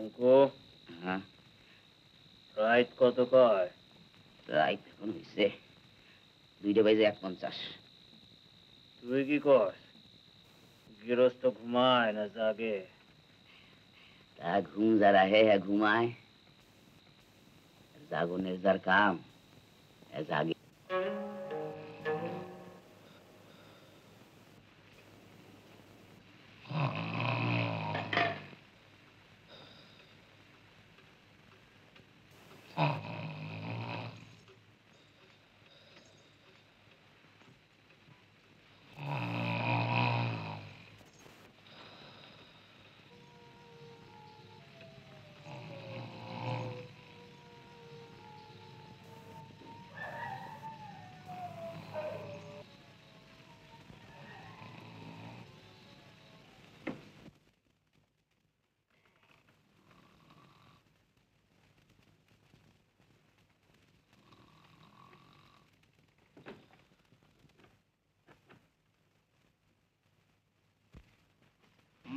অঙ্কু, হ্যাঁ রাইত কত কয়? রাইত এখন হয়েছে 2:50। তুই কি কর? গৃহস্থ ঘুমায় না জাগে? তা ঘুম যারা হে ঘুমায়, জাগনের যার কাম জাগে।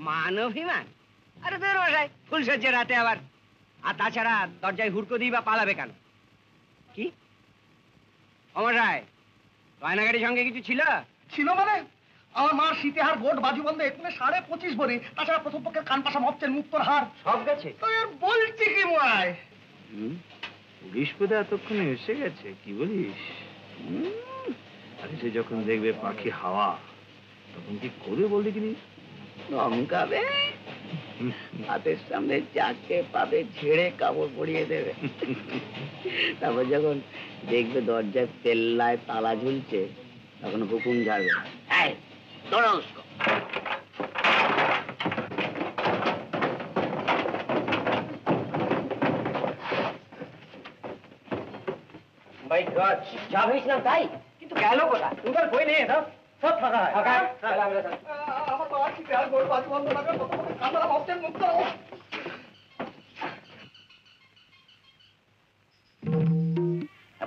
মানবিমান? আরে বের বসাই ফুলসজ্জা রাতে আবার। আর তাছাড়া দরজায় হুড়কো দিই বা পালাবে কেন? কি অমরায়, গয়নাগাড়ির সঙ্গে কিছু ছিল? ছিল মানে? আমার মার শীতেহার গোট বাজু বন্ধে এখানে 25.5 ভরি, তাছাড়া প্রথম পক্ষের কান পাশা মপচের মুক্তর হার সব গেছে। বলছি কি ময়? পুলিশ বোধ এতক্ষণে এসে গেছে, কি বলিস? আরে সে যখন দেখবে পাখি হাওয়া, তখন কি করবে বলতে কিনি? ধমকাবে, হাতের সামনে যাকে পাবে ঝেড়ে কাপড় পরিয়ে দেবে। তারপর যখন দেখবে দরজায় পেল্লায় তালা ঝুলছে, তখন হুকুম ঝাড়বে, এই তোড়ো উসকো। ভাই গড, যা ভেবেছিলাম তাই, কিন্তু গেল কোথায়? তোমার বই নেই দাও, সব ফাঁকা হয়। আমার মার শীতেহার গোট বাজু বন্ধ থাকবে, প্রথম পক্ষের কান পাশা মপচের মুক্তর।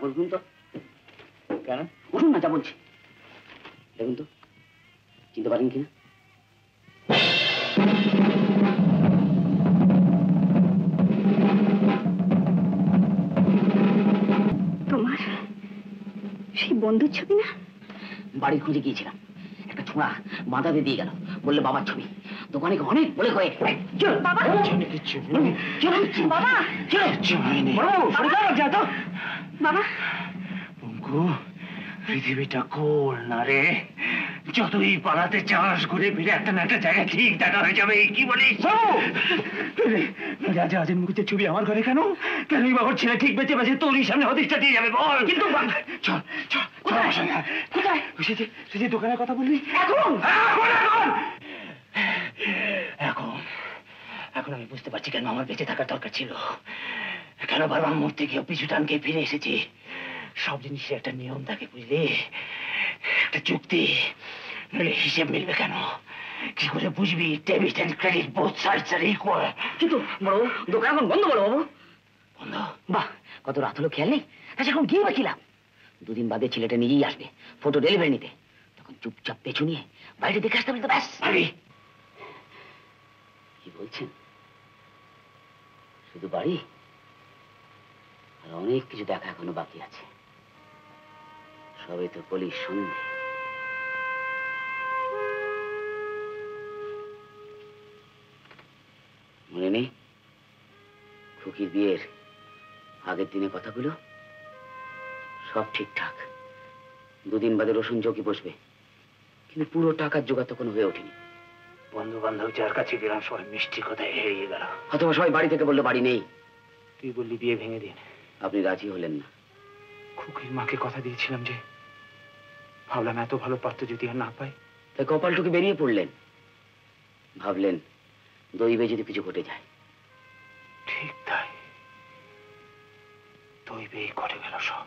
উঠুন তো। কেন? উঠুন না, যা বলছি। দেখুন তো চিনতে পারেন কিনা। তোমার সেই বন্ধুর ছবি না? বাড়ি খুঁজে গিয়েছিলাম, একটা ছোঁড়া মাথাতে দিয়ে গেল, বললে বাবার ছবি। দোকানে অনেক বলে কয়ে বাবা বাবা অঙ্কু, পৃথিবীটা গোল না রে। যতই পালাতে চাস ঘুরে ফিরে একটা না একটা জায়গায় ঠিক দেখা হয়ে যাবে, কি বলিস? রাজা আজের মুখের ছবি আমার ঘরে কেন? কেন বাবার ছেলে ঠিক বেঁচে বেঁচে তোরই সামনে হদিশটা দিয়ে যাবে বল? কিন্তু চল চল কোথায় কোথায় সে যে দোকানের কথা বললি, এখন এখন এখন আমি বুঝতে পারছি কেন আমার বেঁচে থাকার দরকার ছিল, কেন বারবার মূর্তি গিয়ে পিছু টানকে ফিরে এসেছি। সব জিনিসের একটা নিয়ম থাকে, বুঝলি? একটা চুক্তি, নইলে হিসেব মিলবে কেন? কি করে বুঝবি debit and credit both sides are equal? কিন্তু বড় দোকান এখন বন্ধ, বলো বাবু। বন্ধ? বাহ, কত রাত হলো খেয়াল নেই। আচ্ছা এখন গিয়ে বাকিলাম, 2 দিন বাদে ছেলেটা নিজেই আসবে ফটো ডেলিভারি নিতে, তখন চুপচাপ পেছু নিয়ে বাইরে দেখে আসতে বলতে ব্যাস। কি বলছেন? শুধু বাড়ি? আর অনেক কিছু দেখা এখনো বাকি আছে, সবই তো পুলিশ সন্দেহ। মনে নেই খুকির বিয়ের আগের দিনে কথাগুলো? সব ঠিকঠাক, 2 দিন বাদে রসুন চৌকি বসবে, কিন্তু পুরো টাকার জোগাড় তো কোনো হয়ে ওঠেনি। বন্ধু বান্ধব যার কাছে গেলাম সবাই মিষ্টি কথায় হেরিয়ে গেল। হয়তো সবাই বাড়ি থেকে বললো বাড়ি নেই। তুই বললি বিয়ে ভেঙে দিন, আপনি রাজি হলেন না। খুকির মাকে কথা দিয়েছিলাম যে, ভাবলাম এত ভালো পাত্র যদি আর না পাই। তাই কপালটুকে বেরিয়ে পড়লেন, ভাবলেন দইবে যদি কিছু ঘটে যায়। ঠিক তাই, দইবেই ঘটে গেল সব।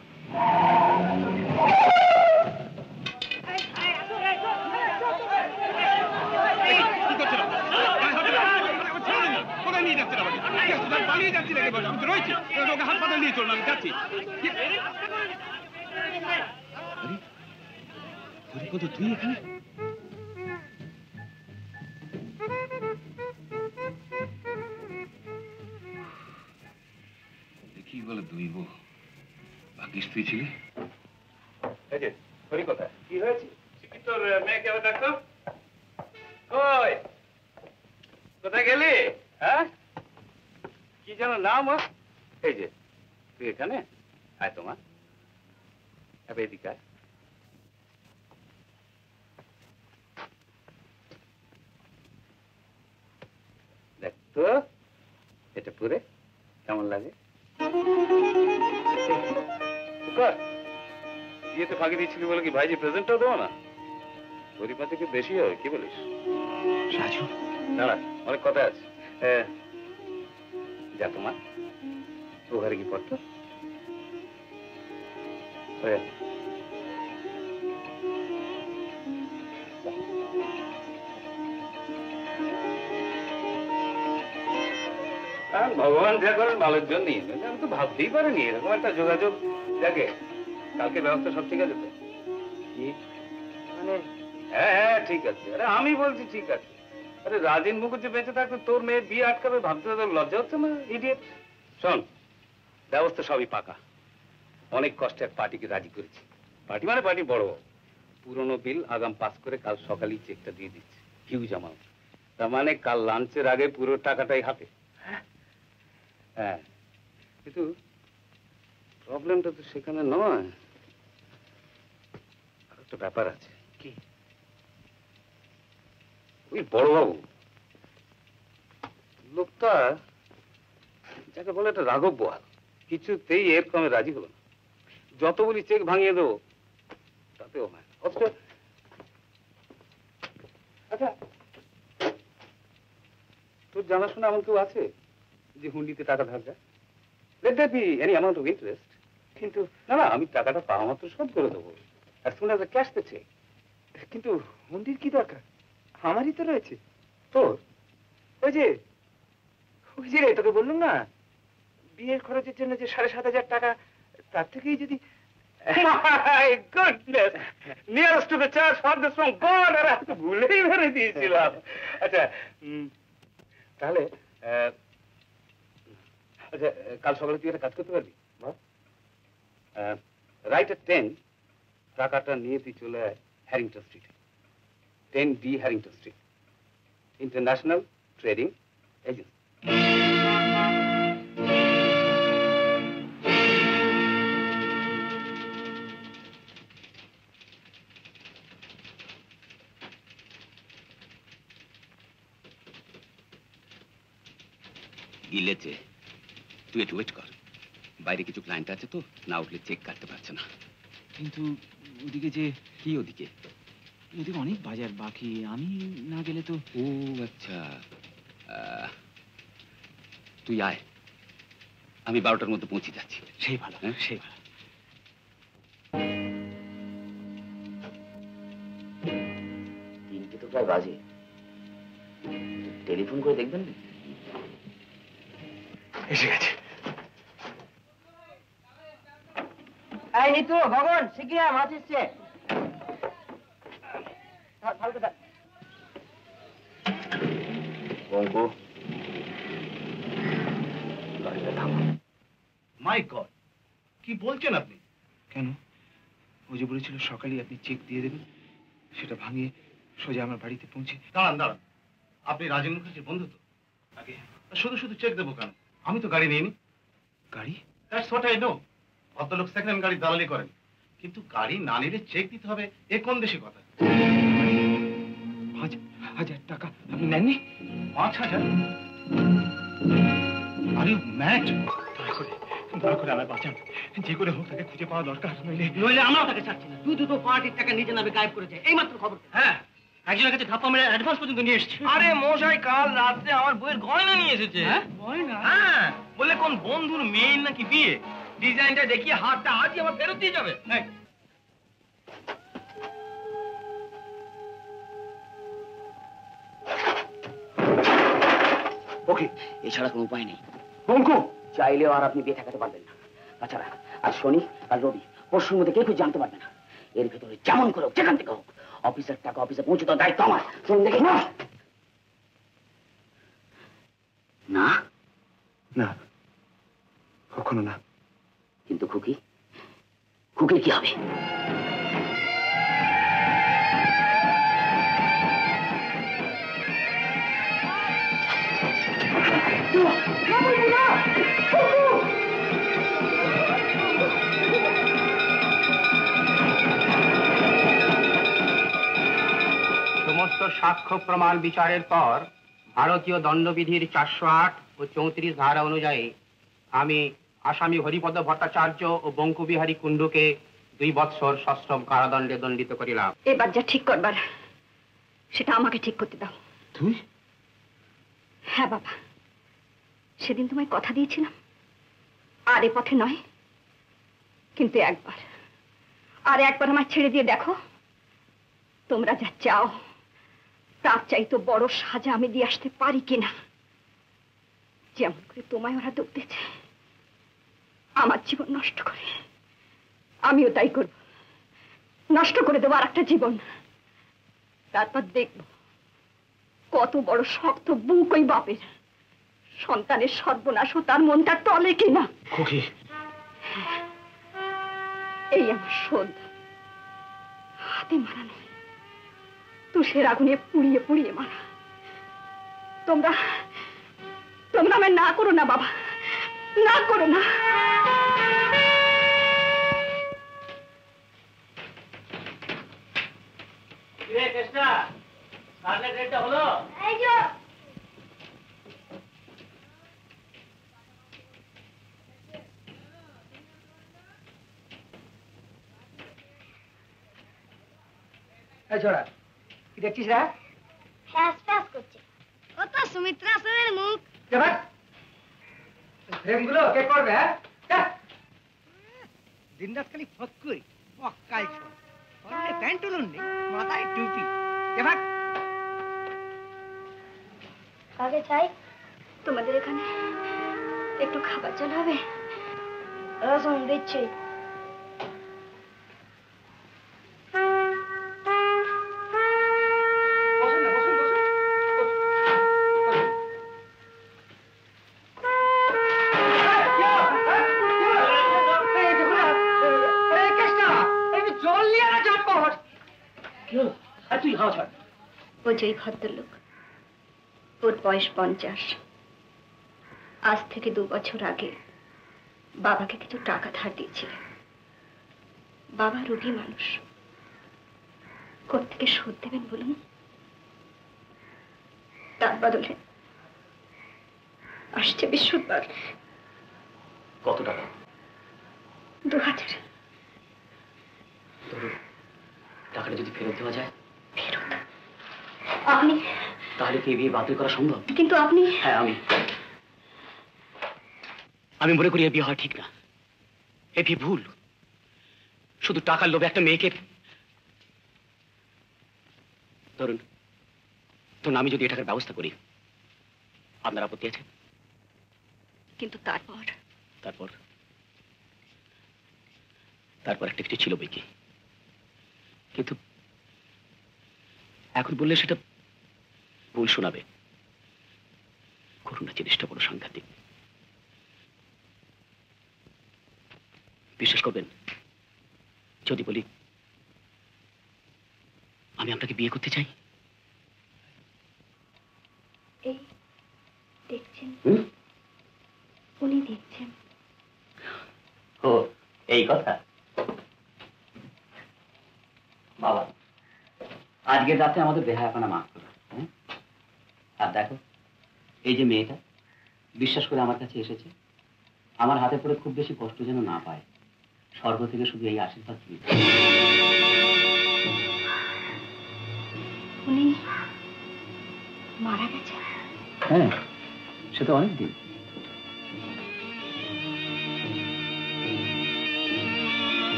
হাসপাতাল নিয়ে চলুন, আমি যাচ্ছি। তুই এখানে? বলে দুই বউ, ভাগ্যিস তুই ছিলি। এই যে হরি কোথায়? কি হয়েছে? তোর মেয়েকে আবার ডাকতো। কই কোথায় গেলি? হ্যাঁ, কি যেন নাম ওর? এই যে তুই এখানে আয়, তোমার এদিকে আয়। দেখ তো এটা পরে কেমন লাগে। বিয়েতে ফাঁকি দিচ্ছিলি বলে কি ভাইজি প্রেজেন্টটাও দেবো না? গরিব থেকে বেশি হয়, কি বলিস? রাজু, না না, অনেক কথা আছে। যা তোমার ও ঘরে কি পড়তো? ভগবান যা করেন ভালোর জন্যই। আমি তো ভাবতেই পারিনি এরকম একটা যোগাযোগ। দেখে কালকে ব্যবস্থা সব ঠিক আছে তো? কি মানে? হ্যাঁ হ্যাঁ ঠিক আছে। আরে আমি বলছি ঠিক আছে। আরে রাজেন মুখুজ্জি বেঁচে থাকতে তোর মেয়ের বিয়ে আটকাবে ভাবতে তোর লজ্জা হচ্ছে না? ইডিয়েট। শোন, ব্যবস্থা সবই পাকা। অনেক কষ্টে এক পার্টিকে রাজি করেছি। পার্টি মানে পার্টি বড়। পুরনো বিল আগাম পাস করে কাল সকালেই চেকটা দিয়ে দিচ্ছে, হিউজ অ্যামাউন্ট। তার মানে কাল লাঞ্চের আগে পুরো টাকাটাই হাতে। হ্যাঁ, কিন্তু প্রবলেমটা তো সেখানে নয়, আর একটা ব্যাপার আছে। কি? ওই বড়বাবু লোকটা, যাকে বলে একটা রাঘব বোয়াল, কিছুতেই এর কমে রাজি হলো না। যত বলি চেক ভাঙিয়ে দেবো তাতেও হয়। অথচ আচ্ছা, তোর জানাশোনা এমন কেউ আছে যে হুন্ডিতে টাকা ধার দেয়? Let there be any amount of interest. কিন্তু না না, আমি টাকাটা পাওয়া মাত্র শোধ করে দেবো, as soon as I cash the check. কিন্তু হুন্ডির কি দরকার? আমারই তো রয়েছে। তোর? ওই যে রে, তোকে বললাম না, বিয়ের খরচের জন্য যে 7,500 টাকা, তার থেকেই যদি। My goodness! Nearest to the church, farthest from God! আর আমি তো ভুলেই ভেবে দিয়েছিলাম। আচ্ছা, তাহলে আচ্ছা, কাল সকালে তুই একটা কাজ করতে পারবি? রাইট এট 10 টাকাটা নিয়ে তুই চলে আয় হ্যারিংটন স্ট্রিটে, 10D Harrington street, international trading agency. গিলেছে, তুই একটু ওয়েট কর। বাইরে কিছু ক্লায়েন্ট আছে তো, না উঠলে চেক কাটতে পারছে না। কিন্তু ওদিকে যে কি ওদিকে? ওদিকে অনেক বাজার বাকি, আমি না গেলে তো। ও আচ্ছা, তুই আয়, আমি 12টার মধ্যে পৌঁছে যাচ্ছি। সেই ভালো, সেই ভালো। তিনটে তো প্রায় বাজে, টেলিফোন করে দেখবেন না? এসে গেছে। এই নিতু, গগন, শিগগির মাছ এসছে। বঙ্কু, মাই গড, কি বলছেন আপনি? কেন? ও যে বলেছিল সকালেই আপনি চেক দিয়ে দেবেন, সেটা ভাঙিয়ে সোজা আমার বাড়িতে পৌঁছে। দাঁড়ান দাঁড়ান, আপনি রাজেন মুখার্জির বন্ধু তো? আগে শুধু শুধু চেক দেবো কেন? আমি তো গাড়ি নিইনি। গাড়ি? That's what I know. ভদ্রলোক সেকেন্ড হ্যান্ড গাড়ি দালালি করেন, কিন্তু গাড়ি না নিলে চেক দিতে হবে, এ কোন দেশে কথা? 5,000 টাকা আপনি নেননি? 5,000? Are you mad? দয়া করে আমায় বাঁচান, যে করে হোক তাকে খুঁজে পাওয়া দরকার, নইলে আমরাও তাকে ছাড়ছি না। তুই দুটো পার্টির টাকা নিজে নামে গায়েব করেছে, এই মাত্র খবর। হ্যাঁ, একজনের কাছে ধাপ্পা মেরে অ্যাডভান্স পর্যন্ত নিয়ে এসেছে। আরে মশাই, কাল রাত্রে আমার বইয়ের গয়না নিয়ে এসেছে। গয়না? হ্যাঁ, বলে কোন বন্ধুর মেয়ের নাকি বিয়ে, ডিজাইনটা দেখিয়ে হাতটা আজই আমার ফেরত দিয়ে যাবে। ওকে, এছাড়া কোনো উপায় নেই। চাইলেও আর আপনি বিয়ে ঠেকাতে পারবেন না। তাছাড়া আর শনি আর রবি পরশুর মধ্যে কেউ কিছু জানতে পারবে না। এর ভেতরে যেমন করে হোক, যেখান থেকে হোক, অফিসের টাকা অফিসে পৌঁছে দেওয়ার দায়িত্ব আমার। শুনুন দেখি। না না না, কখনো না। কিন্তু খুকি, খুকির কি হবে? সমস্ত সাক্ষ্য প্রমাণ বিচারের পর ভারতীয় দণ্ডবিধির 408 ও 34 ধারা অনুযায়ী আমি আসামি হরিপদ ভট্টাচার্য ও বঙ্কুবিহারী কুণ্ডুকে 2 বৎসর সশ্রম কারাদণ্ডে দণ্ডিত করিলাম। এবার যা ঠিক করবার সেটা আমাকে ঠিক করতে দাও। তুই? হ্যাঁ বাবা, সেদিন তোমায় কথা দিয়েছিলাম, আর এ পথে নয়, কিন্তু একবার আমায় ছেড়ে দিয়ে দেখো, তোমরা যা চাও তার চাইতো বড় সাজা আমি দিয়ে আসতে পারি কিনা। যেমন করে তোমায় ওরা দৌড়েছে আমার জীবন নষ্ট করে, আমিও তাই করব, নষ্ট করে দেবো আর একটা জীবন। তারপর দেখব কত বড় শক্ত বুক ওই বাপের, সন্তানের সর্বনাশ ও তার মনটা টলে কিনা। খুকি, এই আমার শোধ, হাতে মারা নয়, তুষের আগুনে পুড়িয়ে পুড়িয়ে মারা। তোমরা আমায় না করো না বাবা, না করো না। হলো ছোড়া কি দেখছিস রা? করছে ও তো সুমিত্রা সেনের মুখ। ফ্রেমগুলো কে করবে? হ্যাঁ, দিনরাত খালি ফক্কই মক্কাল ছোড়, পরনে প্যান্টুলুন নেই, মাথায় টুপি। এবার আগে চাই তোমাদের এখানে একটু খাবার জল হবে? রসুন দিচ্ছি। বসুন না, বসুন বসুন। জল নিয়ে না চটপট। আর তুই হাওয়া ছাড়। ও যেই ভদ্রলোক, ওর বয়স 50, আজ থেকে 2 বছর আগে বাবাকে কিছু টাকা ধার দিয়েছিলেন। বাবা রোগী মানুষ, কোত্থেকে শোধ দেবেন বলুন? তার বদলে আসছে বৃহস্পতিবার। কত টাকা? 2000। টাকাটা যদি ফেরত দেওয়া যায়? ফেরত? আপনি? তাহলে কি বিয়ে বাতিল করা সম্ভব? কিন্তু আপনি? হ্যাঁ, আমি মনে করি এ বিয়ে হওয়া ঠিক না। এ বিয়ে ভুল। শুধু টাকার লোভে একটা মেয়েকে, ধরুন আমি যদি এ টাকার ব্যবস্থা করি, আপনার আপত্তি আছে? কিন্তু তারপর একটা কিছু ছিল বই কি, কিন্তু এখন বললে সেটা ভুল শোনাবে। করুণা জিনিসটা বড় সাংঘাতিক। বিশ্বাস করবেন যদি বলি আমি আপনাকে বিয়ে করতে চাই? এই দেখছেন, উনি দেখছেন। ও এই কথা। বাবা, আজকের রাতে আমাদের বেহায়াপনা মাফ করো। আর দেখো, এই যে মেয়েটা বিশ্বাস করে আমার কাছে এসেছে, আমার হাতে পড়ে খুব বেশি কষ্ট যেন না পায়, স্বর্গ থেকে শুধু এই আশীর্বাদ তুমি। উনি মারা গেছে? হ্যাঁ, সে তো অনেক দিন।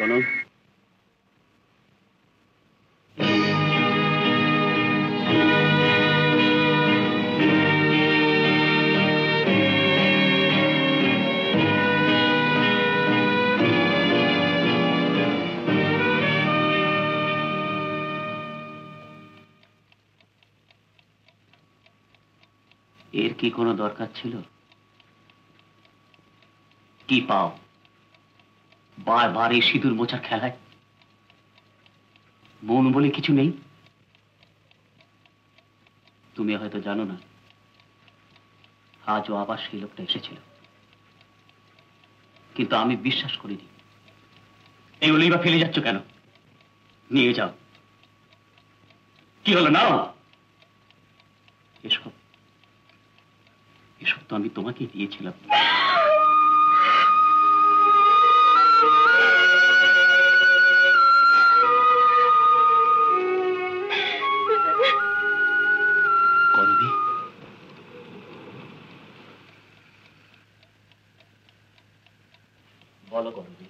শোনো, এর কি কোনো দরকার ছিল? কি পাও বারবার এই সিঁদুর মোছার খেলায়? মন বলে কিছু নেই? তুমি হয়তো জানো না, আজও আবার সেই লোকটা এসেছিল, কিন্তু আমি বিশ্বাস করিনি। এগুলোই বা ফেলে যাচ্ছ কেন? নিয়ে যাও। কি হলো, নাও। এসব এসব তো আমি তোমাকে দিয়েছিলাম। করবি? বলো করবি,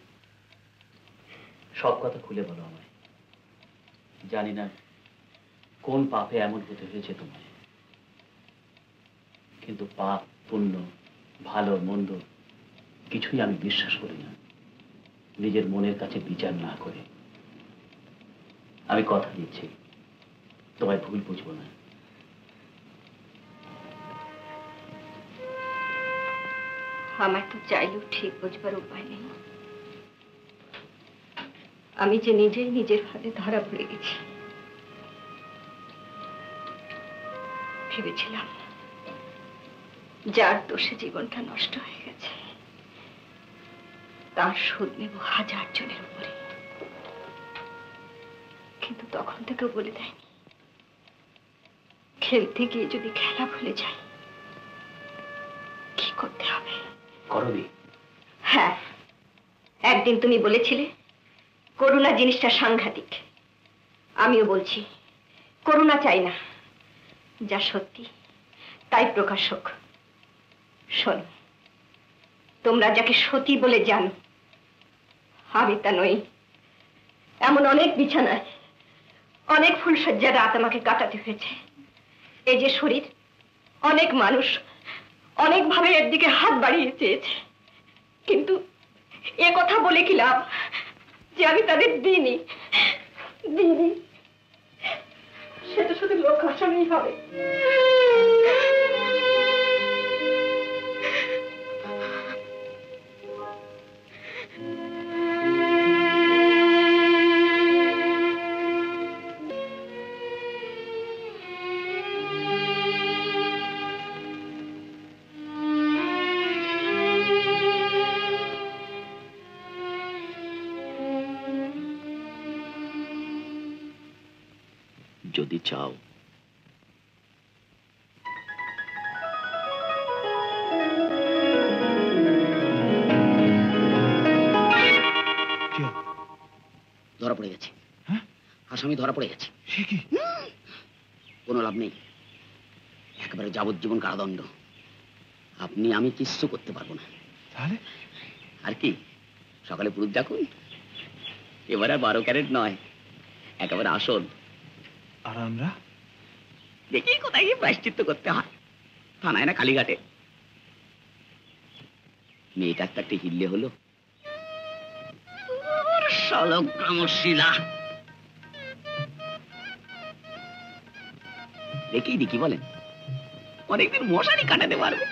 সব কথা খুলে বলো আমায়। জানি না কোন পাপে এমন হতে হয়েছে তোমায়, কিন্তু পাপ পুণ্য ভালো মন্দ কিছুই আমি বিশ্বাস করি না নিজের মনের কাছে বিচার না করে। আমি কথা দিচ্ছি তোমায় ভুল বুঝবো না। আমার তো চাইলেও ঠিক বুঝবার উপায় নেই। আমি যে নিজেই নিজের ফাঁদে ধরা পড়ে গেছি। ভেবেছিলাম যার দোষে জীবনটা নষ্ট হয়ে গেছে তার শোধ নেব 1000 জনের উপরে, কিন্তু তখন থেকেও বলে দেয়নি খেলতে গিয়ে যদি খেলা ভুলে যাই কি করতে হবে। করবি? হ্যাঁ, একদিন তুমি বলেছিলে করুণা জিনিসটা সাংঘাতিক। আমিও বলছি করুণা চাই না, যা সত্যি তাই প্রকাশ হোক। শোনো, তোমরা যাকে সতী বলে জানো আমি তা নই। এমন অনেক বিছানায় অনেক ফুলসজ্জার রাত আমাকে কাটাতে হয়েছে। এই যে শরীর, অনেক মানুষ অনেকভাবে এর দিকে হাত বাড়িয়ে চেয়েছে, কিন্তু এ কথা বলে কি লাভ যে আমি তাদের দিইনি। সেটা শুধু লোক হাসানোই হবে। যদি চাও ধরা পড়ে গেছে। আসামি ধরা পড়ে গেছে। কোনো লাভ নেই, একেবারে যাবজ্জীবন কারাদণ্ড। আপনি আমি কিচ্ছু করতে পারবো না। তাহলে আর কি, সকালে পুরুষ দেখুন, এবার আর 12 ক্যারেট নয়, একেবারে আসল। আর আমরা দেখি কোথায় গিয়ে প্রায়শ্চিত্ত করতে হয়, থানায় না কালীঘাটে। মেয়েটার তো একটা হিল্লে হলো। সলগ্রামশিলা দেখি দেখি বলেন, অনেকদিন মশারি কাটাতে পারবে।